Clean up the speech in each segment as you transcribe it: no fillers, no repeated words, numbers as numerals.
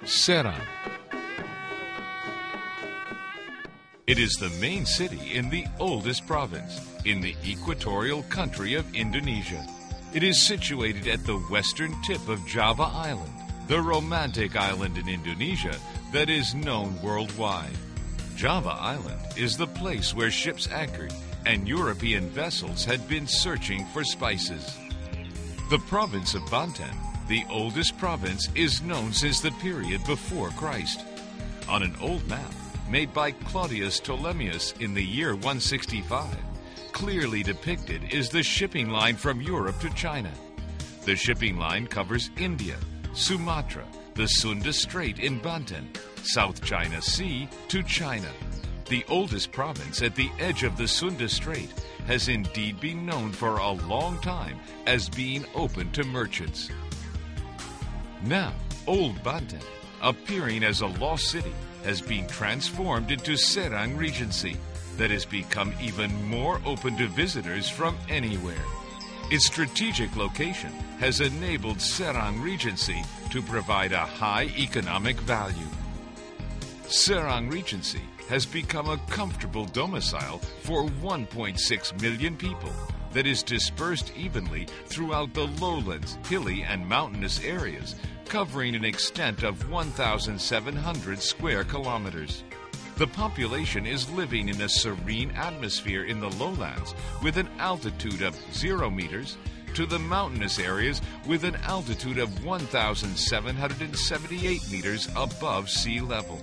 Serang. It is the main city in the oldest province in the equatorial country of Indonesia. It is situated at the western tip of Java Island, the romantic island in Indonesia that is known worldwide. Java Island is the place where ships anchored and European vessels had been searching for spices. The province of Banten, the oldest province, is known since the period before Christ. On an old map made by Claudius Ptolemaeus in the year 165, clearly depicted is the shipping line from Europe to China. The shipping line covers India, Sumatra, the Sunda Strait in Banten, South China Sea to China. The oldest province at the edge of the Sunda Strait has indeed been known for a long time as being open to merchants. Now, Old Banten, appearing as a lost city, has been transformed into Serang Regency that has become even more open to visitors from anywhere. Its strategic location has enabled Serang Regency to provide a high economic value. Serang Regency has become a comfortable domicile for 1.6 million people that is dispersed evenly throughout the lowlands, hilly and mountainous areas, covering an extent of 1,700 square kilometers. The population is living in a serene atmosphere in the lowlands with an altitude of 0 meters to the mountainous areas with an altitude of 1,778 meters above sea level.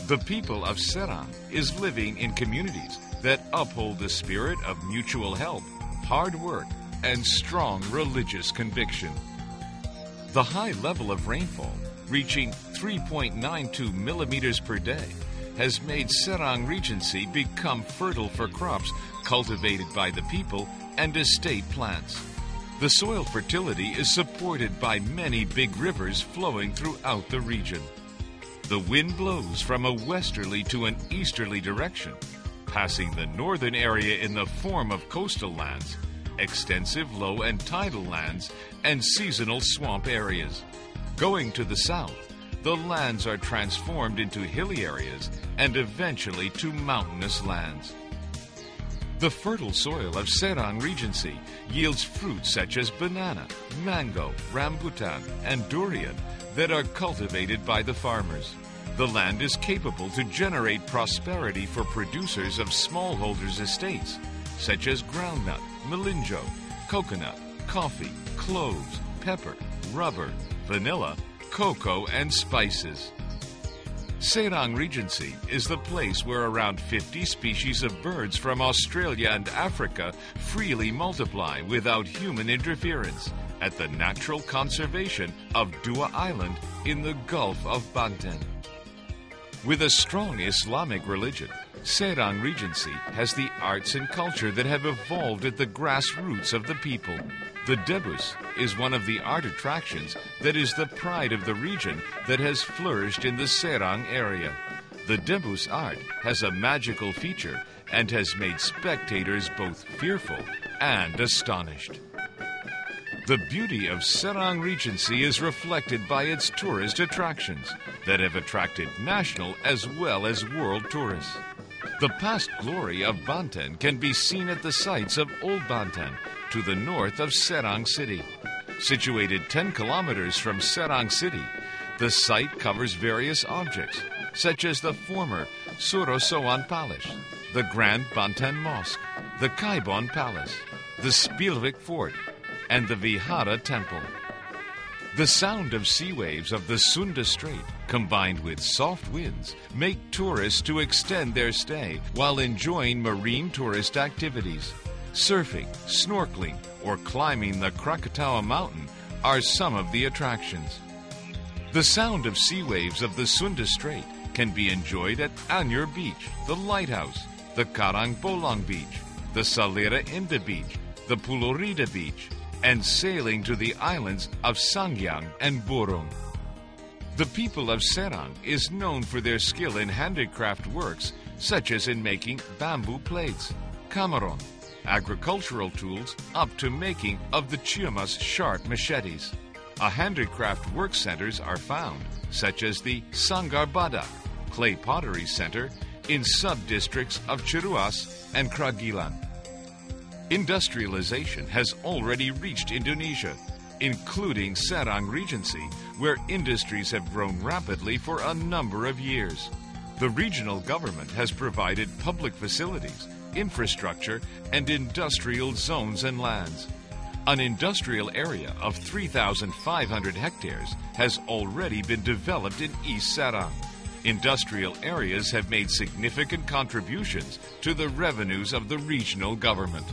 The people of Serang is living in communities that uphold the spirit of mutual help, hard work, and strong religious conviction. The high level of rainfall, reaching 3.92 millimeters per day, has made Serang Regency become fertile for crops cultivated by the people and estate plants. The soil fertility is supported by many big rivers flowing throughout the region. The wind blows from a westerly to an easterly direction, passing the northern area in the form of coastal lands, extensive low and tidal lands, and seasonal swamp areas. Going to the south, the lands are transformed into hilly areas and eventually to mountainous lands. The fertile soil of Serang Regency yields fruits such as banana, mango, rambutan, and durian that are cultivated by the farmers. The land is capable to generate prosperity for producers of smallholders' estates, such as groundnut, melinjo, coconut, coffee, cloves, pepper, rubber, vanilla, cocoa, and spices. Serang Regency is the place where around 50 species of birds from Australia and Africa freely multiply without human interference at the natural conservation of Dua Island in the Gulf of Banten. With a strong Islamic religion, Serang Regency has the arts and culture that have evolved at the grassroots of the people. The debus is one of the art attractions that is the pride of the region that has flourished in the Serang area. The debus art has a magical feature and has made spectators both fearful and astonished. The beauty of Serang Regency is reflected by its tourist attractions that have attracted national as well as world tourists. The past glory of Banten can be seen at the sites of Old Banten to the north of Serang City. Situated 10 kilometers from Serang City, the site covers various objects, such as the former Surosoan Palace, the Grand Banten Mosque, the Kaibon Palace, the Spilvik Fort, and the Vihara Temple. The sound of sea waves of the Sunda Strait, combined with soft winds, make tourists to extend their stay while enjoying marine tourist activities. Surfing, snorkeling, or climbing the Krakatoa Mountain are some of the attractions. The sound of sea waves of the Sunda Strait can be enjoyed at Anyer Beach, the Lighthouse, the Karang Bolong Beach, the Salera Indah Beach, the Pulorida Beach, and sailing to the islands of Sangyang and Burung. The people of Serang is known for their skill in handicraft works, such as in making bamboo plates, kamaron, agricultural tools, up to making of the Chiamas sharp machetes. A handicraft work centers are found, such as the Sanggar Badak Clay Pottery Center in sub-districts of Ciruas and Kragilan. Industrialization has already reached Indonesia, including Serang Regency, where industries have grown rapidly for a number of years. The regional government has provided public facilities, infrastructure, and industrial zones and lands. An industrial area of 3,500 hectares has already been developed in East Serang. Industrial areas have made significant contributions to the revenues of the regional government.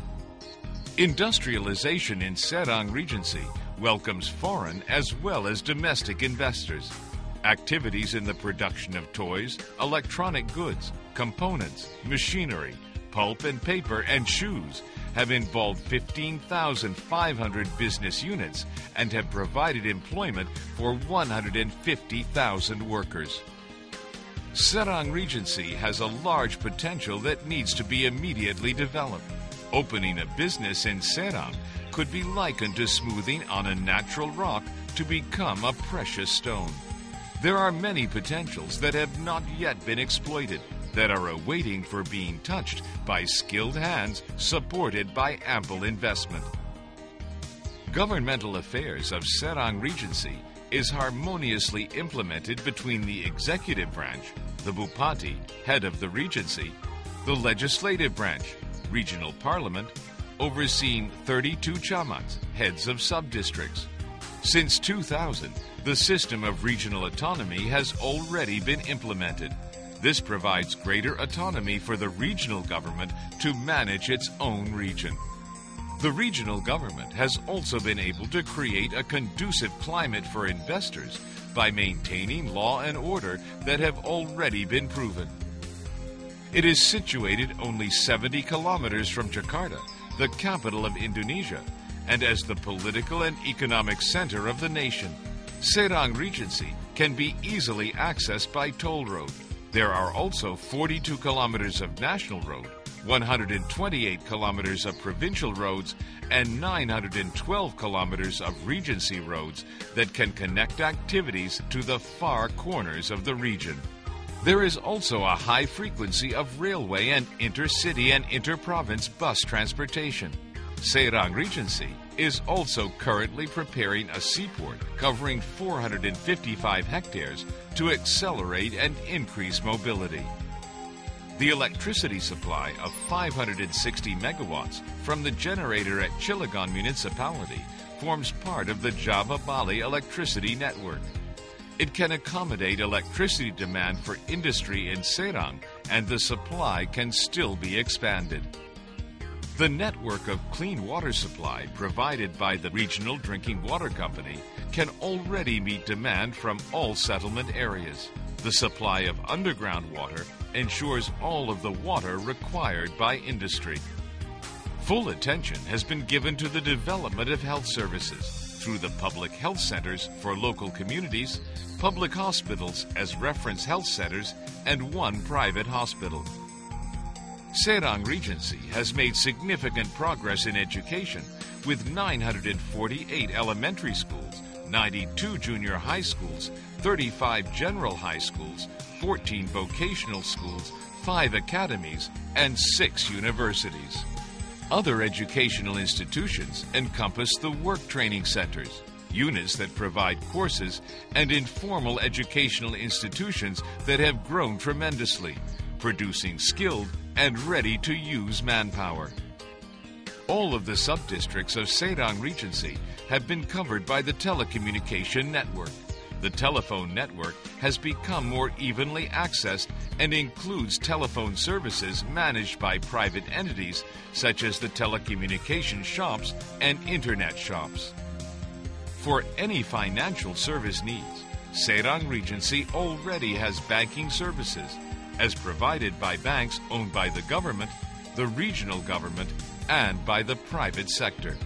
Industrialization in Serang Regency welcomes foreign as well as domestic investors. Activities in the production of toys, electronic goods, components, machinery, pulp and paper, and shoes have involved 15,500 business units and have provided employment for 150,000 workers. Serang Regency has a large potential that needs to be immediately developed. Opening a business in Serang could be likened to smoothing on a natural rock to become a precious stone. There are many potentials that have not yet been exploited, that are awaiting for being touched by skilled hands supported by ample investment. Governmental affairs of Serang Regency is harmoniously implemented between the executive branch, the Bupati, head of the Regency, the legislative branch, regional parliament, overseeing 32 chamats, heads of sub-districts. Since 2000, the system of regional autonomy has already been implemented. This provides greater autonomy for the regional government to manage its own region. The regional government has also been able to create a conducive climate for investors by maintaining law and order that have already been proven. It is situated only 70 kilometers from Jakarta, the capital of Indonesia, and as the political and economic center of the nation. Serang Regency can be easily accessed by toll road. There are also 42 kilometers of national road, 128 kilometers of provincial roads, and 912 kilometers of Regency roads that can connect activities to the far corners of the region. There is also a high frequency of railway and intercity and interprovince bus transportation. Serang Regency is also currently preparing a seaport covering 455 hectares to accelerate and increase mobility. The electricity supply of 560 megawatts from the generator at Cilegon Municipality forms part of the Java Bali electricity network. It can accommodate electricity demand for industry in Serang, and the supply can still be expanded. The network of clean water supply provided by the Regional Drinking Water Company can already meet demand from all settlement areas. The supply of underground water ensures all of the water required by industry. Full attention has been given to the development of health services through the public health centers for local communities, public hospitals as reference health centers, and one private hospital. Serang Regency has made significant progress in education with 948 elementary schools, 92 junior high schools, 35 general high schools, 14 vocational schools, 5 academies, and 6 universities. Other educational institutions encompass the work training centers, units that provide courses, and informal educational institutions that have grown tremendously, producing skilled and ready-to-use manpower. All of the sub-districts of Serang Regency have been covered by the telecommunication network. The telephone network has become more evenly accessed and includes telephone services managed by private entities such as the telecommunication shops and internet shops. For any financial service needs, Serang Regency already has banking services as provided by banks owned by the government, the regional government, and by the private sector.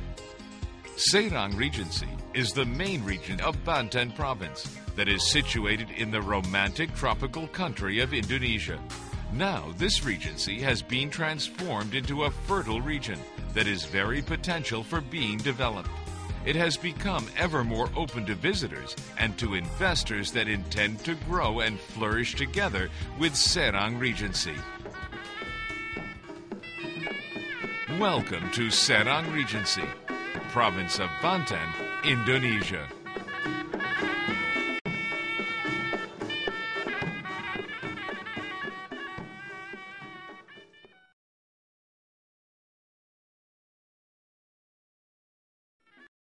Serang Regency is the main region of Banten province that is situated in the romantic tropical country of Indonesia. Now, this regency has been transformed into a fertile region that is very potential for being developed. it has become ever more open to visitors and to investors that intend to grow and flourish together with Serang Regency. Welcome to Serang Regency, province of Banten, Indonesia.